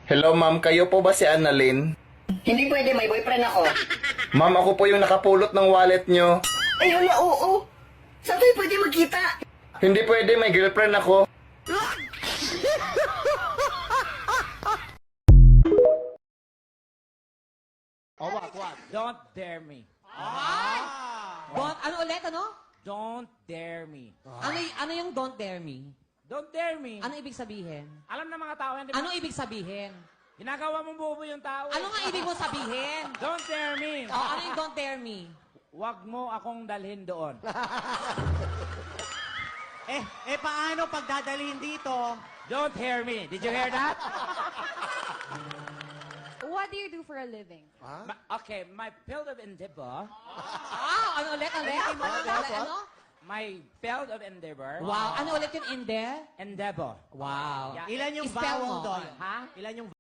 Hello ma'am, kayo po ba si Annalyn? Hindi pwede, may boyfriend ako. Ma'am, ako po yung nakapulot ng wallet nyo. Ay, hala, oo. Saan tayo pwede magkita? Hindi pwede, may girlfriend ako. Oh, wag. Don't dare me. Don't, ano ulit, ano? Don't dare me. Ano yung don't dare me? Don't dare me. Ano ibig sabihin? Alam ng mga tao yan, di ba? Ano ibig sabihin? Ginagawa mong bobo yung tao. Ano nga ibig mo sabihin? Don't dare me. Oh, ano yung don't dare me? Wag mo akong dalhin doon. Paano pag dadalhin dito? Don't hear me. Did you hear that? What do you do for a living? Okay, my field of endeavor. Ano ulit? Ano? My field of endeavor. Wow. Ano ulit yung in there? Endeavor. Wow. Yeah. Ilan yung Spell vowel mo. doon? Ha? Ilan yung